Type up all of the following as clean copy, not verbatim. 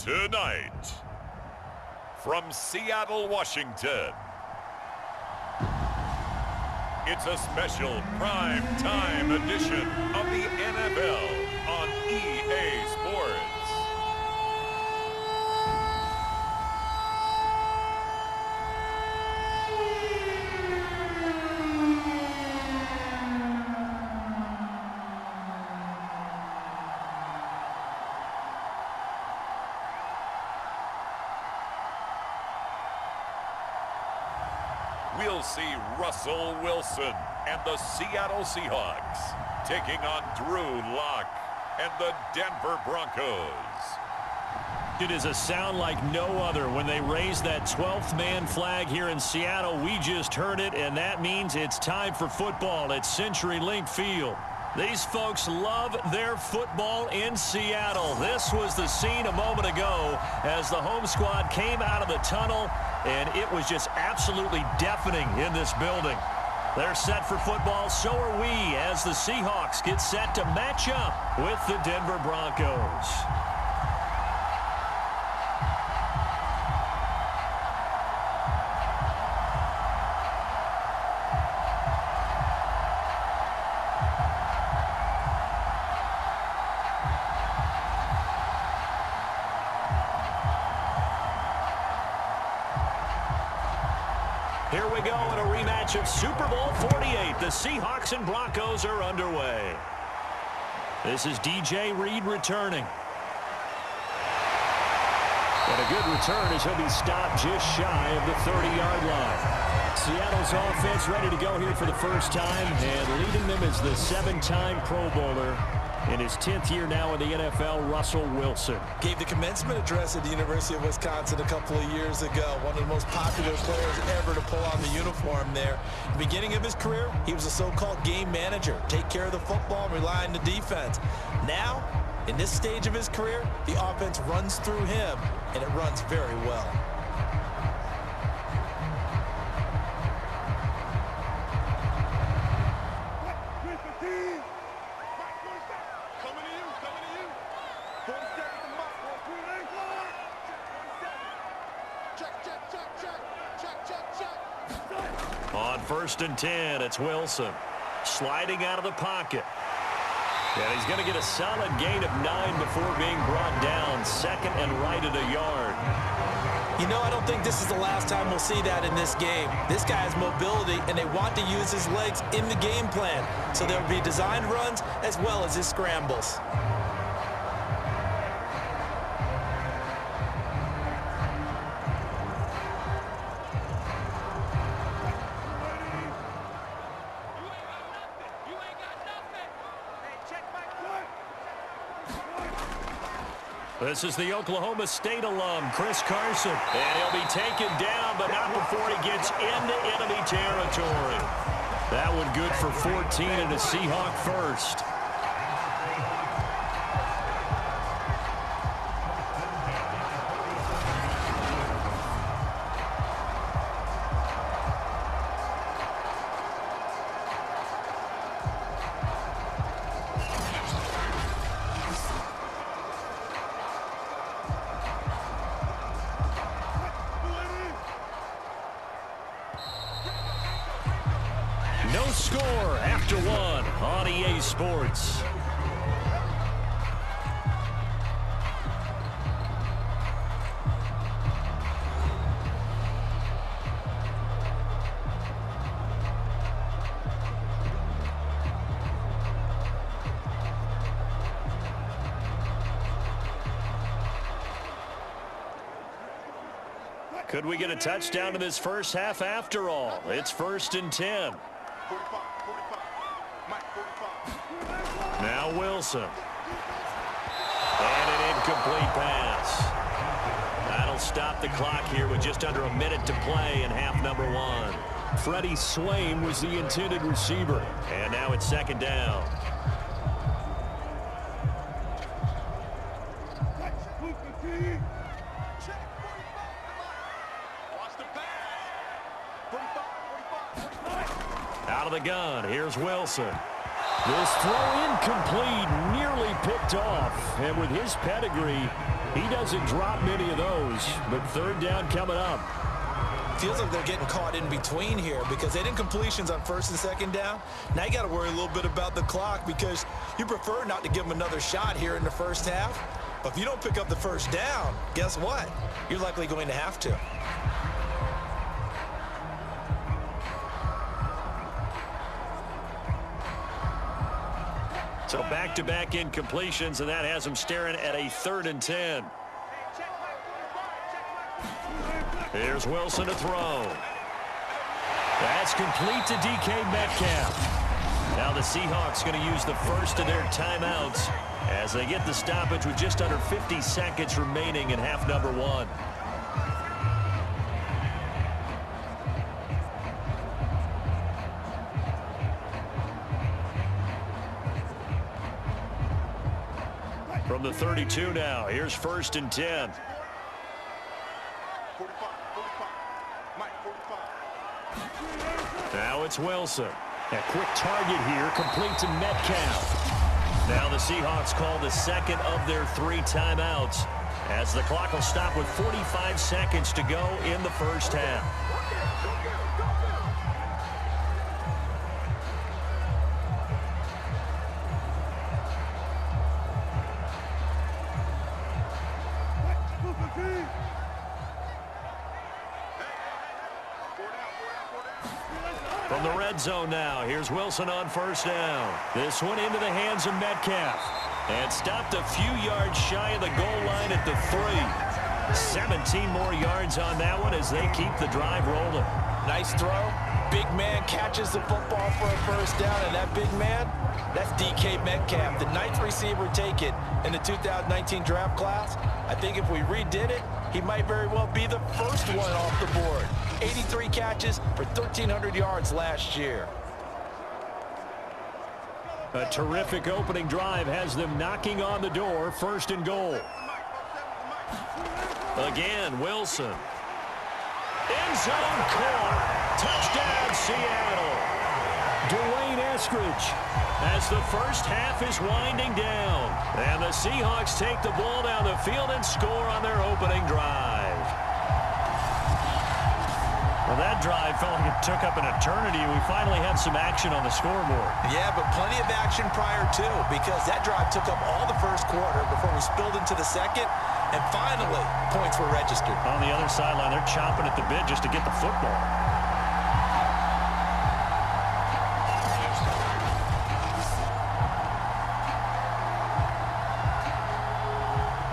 Tonight, from Seattle, Washington, it's a special prime time edition of the NFL on EA Sports. We'll see Russell Wilson and the Seattle Seahawks taking on Drew Lock and the Denver Broncos. It is a sound like no other when they raise that 12th man flag here in Seattle. We just heard it, and that means it's time for football at CenturyLink Field. These folks love their football in Seattle. This was the scene a moment ago as the home squad came out of the tunnel, and it was just absolutely deafening in this building. They're set for football, so are we, as the Seahawks get set to match up with the Denver Broncos. Here we go in a rematch of Super Bowl 48. The Seahawks and Broncos are underway. This is DJ Reed returning. And a good return as he'll be stopped just shy of the 30-yard line. Seattle's offense ready to go here for the first time, and leading them is the 7-time Pro Bowler in his 10th year now in the NFL, Russell Wilson. Gave the commencement address at the University of Wisconsin a couple of years ago. One of the most popular players ever to pull on the uniform there. The beginning of his career, he was a so-called game manager. Take care of the football and rely on the defense. Now, in this stage of his career, the offense runs through him, and it runs very well. On 1st and 10, it's Wilson sliding out of the pocket. And he's going to get a solid gain of 9 before being brought down. Second and right at a yard. You know, I don't think this is the last time we'll see that in this game. This guy has mobility, and they want to use his legs in the game plan. So there will be designed runs as well as his scrambles. This is the Oklahoma State alum, Chris Carson. And he'll be taken down, but not before he gets into enemy territory. That one good for 14 and a Seahawk first. No score after one on EA Sports. Could we get a touchdown in this first half after all? It's 1st and 10. Now Wilson. And an incomplete pass. That'll stop the clock here with just under a minute to play in half number 1. Freddie Swain was the intended receiver. And now it's 2nd down. Out of the gun, here's Wilson. This throw incomplete, nearly picked off. And with his pedigree, he doesn't drop many of those. But third down coming up. Feels like they're getting caught in between here because they didn't completions on first and second down. Now you got to worry a little bit about the clock because you prefer not to give them another shot here in the first half. But if you don't pick up the first down, guess what? You're likely going to have to. So back-to-back incompletions, and that has him staring at a 3rd and 10. Here's Wilson to throw. That's complete to DK Metcalf. Now the Seahawks going to use the first of their timeouts as they get the stoppage with just under 50 seconds remaining in half number 1. From the 32 now, here's 1st and 10. Now it's Wilson. A quick target here, complete to Metcalf. Now the Seahawks call the second of their 3 timeouts as the clock will stop with 45 seconds to go in the first half. From the red zone now, here's Wilson on 1st down. This one into the hands of Metcalf. And stopped a few yards shy of the goal line at the 3. 17 more yards on that one as they keep the drive rolling. Nice throw. Big man catches the football for a first down, and that big man, that's DK Metcalf, the 9th receiver taken in the 2019 draft class. I think if we redid it, he might very well be the first one off the board. 83 catches for 1,300 yards last year. A terrific opening drive has them knocking on the door, 1st and goal. Again, Wilson. End zone caught. Touchdown, Seattle. Dwayne Eskridge as the first half is winding down. And the Seahawks take the ball down the field and score on their opening drive. Well, that drive felt like it took up an eternity. We finally had some action on the scoreboard. Yeah, but plenty of action prior to, because that drive took up all the first quarter before we spilled into the second, and finally, points were registered. On the other sideline, they're chomping at the bit just to get the football.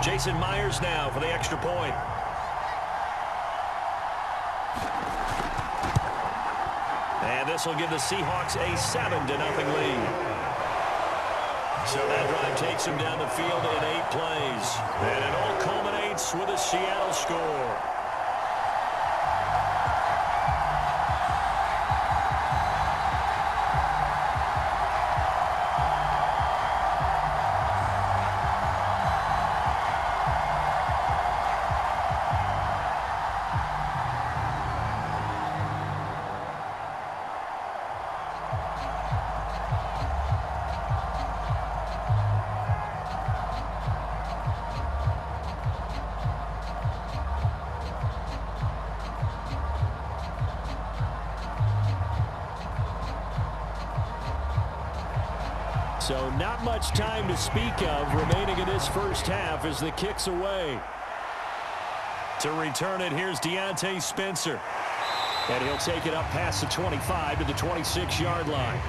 Jason Myers now for the extra point. And this will give the Seahawks a 7-0 lead. So that drive takes them down the field in 8 plays. And it all culminates with a Seattle score. So not much time to speak of remaining in this first half as the kick's away. To return it, here's Deontay Spencer. And he'll take it up past the 25 to the 26-yard line.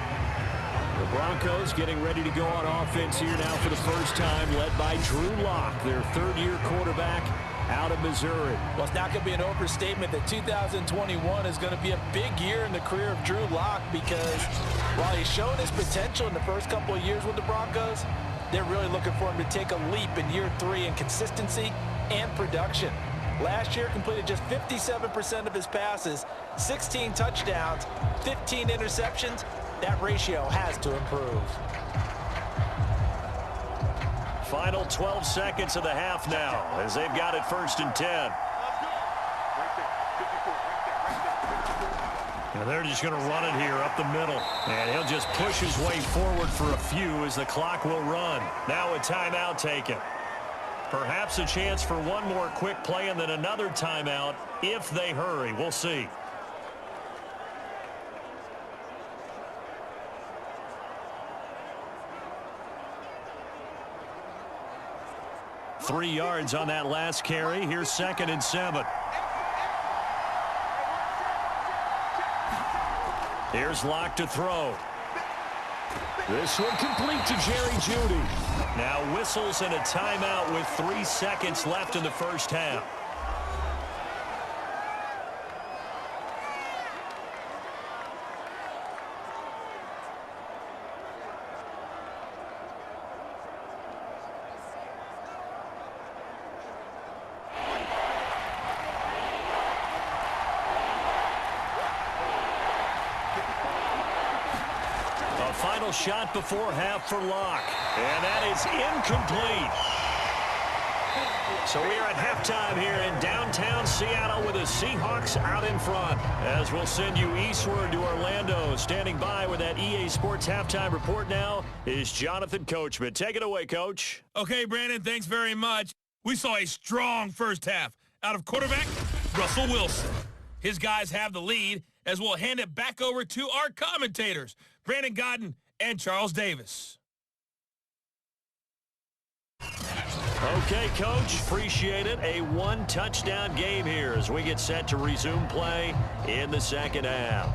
The Broncos getting ready to go on offense here now for the first time, led by Drew Lock, their 3rd-year quarterback out of Missouri. Well, it's not going to be an overstatement that 2021 is going to be a big year in the career of Drew Lock because while he's shown his potential in the first couple of years with the Broncos, they're really looking for him to take a leap in year 3 in consistency and production. Last year completed just 57% of his passes, 16 touchdowns, 15 interceptions. That ratio has to improve. Final 12 seconds of the half now as they've got it 1st and 10. And they're just going to run it here up the middle. And he'll just push his way forward for a few as the clock will run. Now a timeout taken. Perhaps a chance for one more quick play and then another timeout if they hurry. We'll see. Three yards on that last carry. Here's 2nd and 7. Here's Locke to throw. This one complete to Jerry Jeudy. Now whistles and a timeout with 3 seconds left in the first half. Final shot before half for Locke. And that is incomplete. So we are at halftime here in downtown Seattle with the Seahawks out in front. As we'll send you eastward to Orlando. Standing by with that EA Sports halftime report now is Jonathan Coachman. Take it away, Coach. Okay, Brandon, thanks very much. We saw a strong first half out of quarterback Russell Wilson. His guys have the lead as we'll hand it back over to our commentators, Brandon Godden and Charles Davis. Okay, Coach, appreciate it. A one-touchdown game here as we get set to resume play in the second half.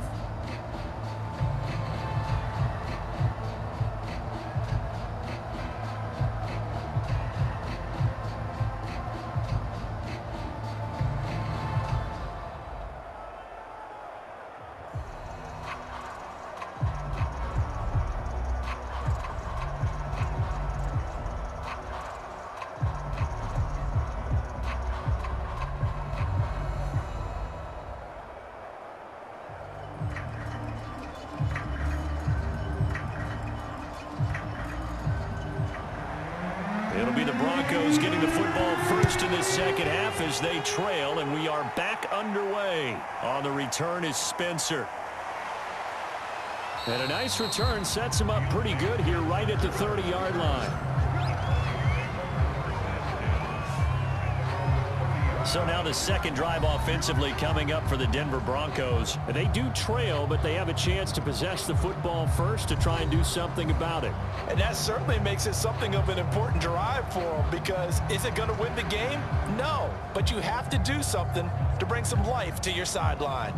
It'll be the Broncos getting the football first in this second half as they trail, and we are back underway. On the return is Spencer. And a nice return sets him up pretty good here right at the 30-yard line. So now the second drive offensively coming up for the Denver Broncos. They do trail, but they have a chance to possess the football first to try and do something about it. And that certainly makes it something of an important drive for them, because is it going to win the game? No, but you have to do something to bring some life to your sideline.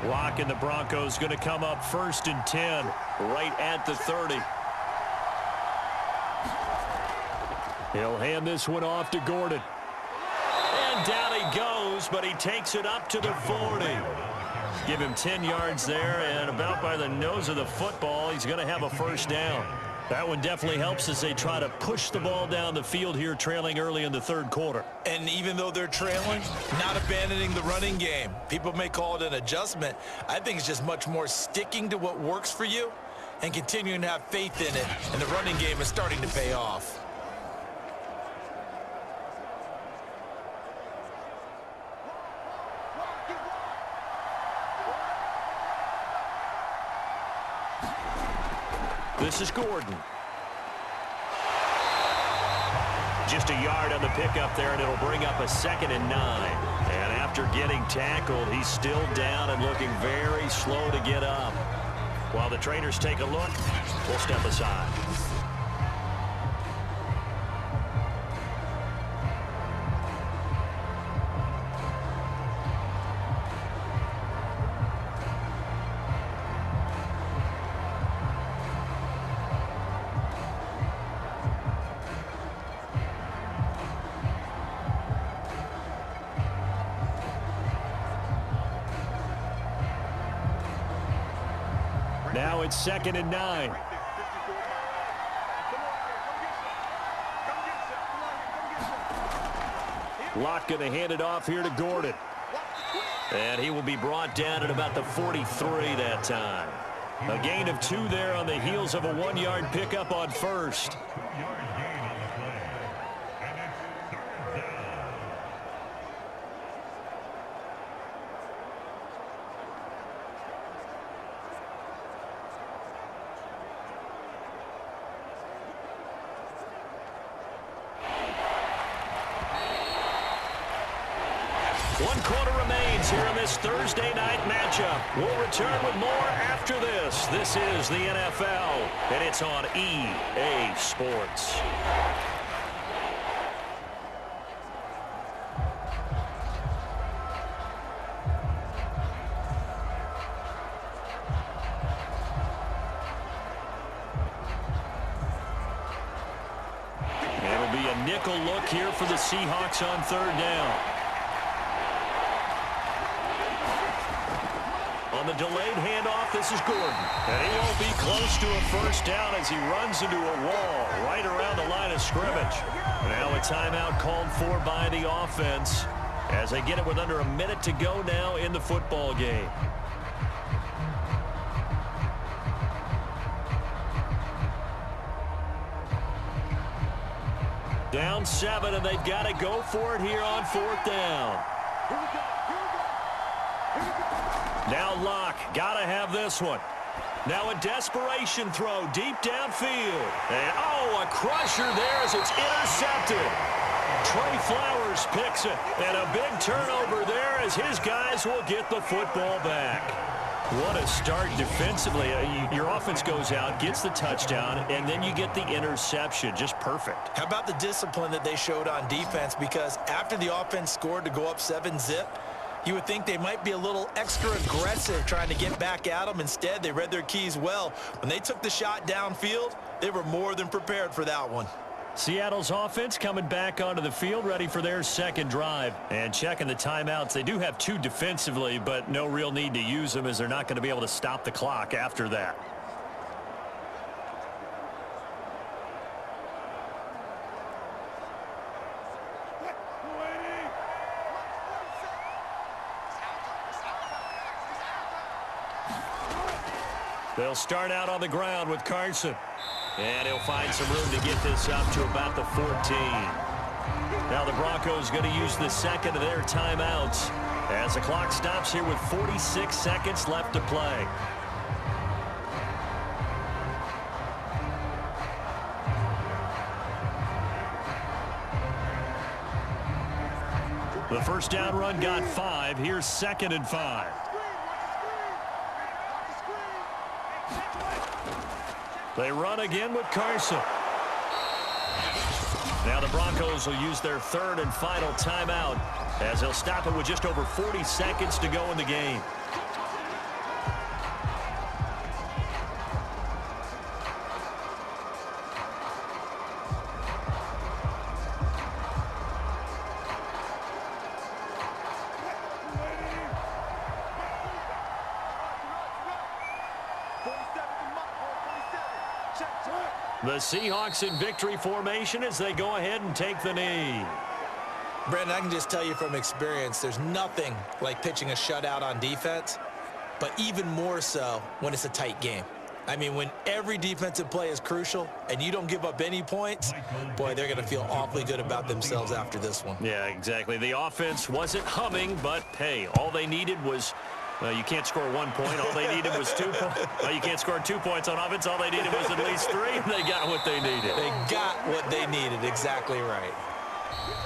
Locke and the Broncos going to come up 1st and 10 right at the 30. He'll hand this one off to Gordon. And down he goes, but he takes it up to the 40. Give him 10 yards there, and about by the nose of the football, he's going to have a first down. That one definitely helps as they try to push the ball down the field here, trailing early in the third quarter. And even though they're trailing, not abandoning the running game. People may call it an adjustment. I think it's just much more sticking to what works for you and continuing to have faith in it, and the running game is starting to pay off. This is Gordon. Just a yard on the pickup there, and it'll bring up a 2nd and 9. And after getting tackled, he's still down and looking very slow to get up. While the trainers take a look, we'll step aside. Now it's 2nd and 9. Locke going to hand it off here to Gordon. And he will be brought down at about the 43 that time. A gain of 2 there on the heels of a 1-yard pickup on first. 1 quarter remains here in this Thursday night matchup. We'll return with more after this. This is the NFL, and it's on EA Sports. It'll be a nickel look here for the Seahawks on 3rd down. On the delayed handoff, this is Gordon. And he won't be close to a 1st down as he runs into a wall right around the line of scrimmage. Now a timeout called for by the offense as they get it with under a minute to go now in the football game. Down 7, and they've got to go for it here on 4th down. Now Locke, got to have this one. Now a desperation throw deep downfield. And, oh, a crusher there as it's intercepted. Trey Flowers picks it. And a big turnover there as his guys will get the football back. What a start defensively. Your offense goes out, gets the touchdown, and then you get the interception. Just perfect. How about the discipline that they showed on defense? Because after the offense scored to go up 7-zip, you would think they might be a little extra aggressive trying to get back at them. Instead, they read their keys well. When they took the shot downfield, they were more than prepared for that one. Seattle's offense coming back onto the field, ready for their 2nd drive. And checking the timeouts. They do have 2 defensively, but no real need to use them as they're not going to be able to stop the clock after that. They'll start out on the ground with Carson. And he'll find some room to get this up to about the 14. Now the Broncos going to use the 2nd of their timeouts as the clock stops here with 46 seconds left to play. The 1st down run got 5. Here's 2nd and 5. They run again with Carson. Now the Broncos will use their 3rd and final timeout as they'll stop it with just over 40 seconds to go in the game. The Seahawks in victory formation as they go ahead and take the knee. Brandon, I can just tell you from experience, there's nothing like pitching a shutout on defense, but even more so when it's a tight game. I mean, when every defensive play is crucial and you don't give up any points, boy, they're going to feel awfully good about themselves after this one. Yeah, exactly. The offense wasn't humming, but, hey, all they needed was you can't score 1 point. All they needed was 2 points. You can't score 2 points on offense. All they needed was at least 3, and they got what they needed. They got what they needed. Exactly right.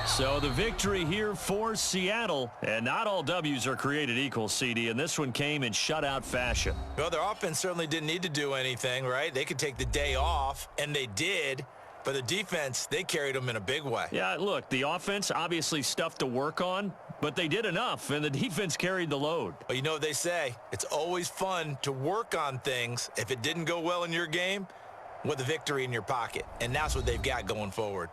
So the victory here for Seattle, and not all W's are created equal, CD, and this one came in shutout fashion. Well, their offense certainly didn't need to do anything, right? They could take the day off, and they did. But the defense, they carried them in a big way. Yeah, look, the offense obviously stuff to work on, but they did enough, and the defense carried the load. Well, you know what they say. It's always fun to work on things if it didn't go well in your game with a victory in your pocket, and that's what they've got going forward.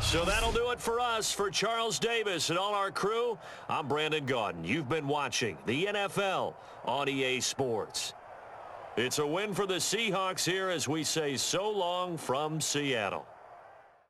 So that'll do it for us. For Charles Davis and all our crew, I'm Brandon Gaudin. You've been watching the NFL on EA Sports. It's a win for the Seahawks here as we say so long from Seattle.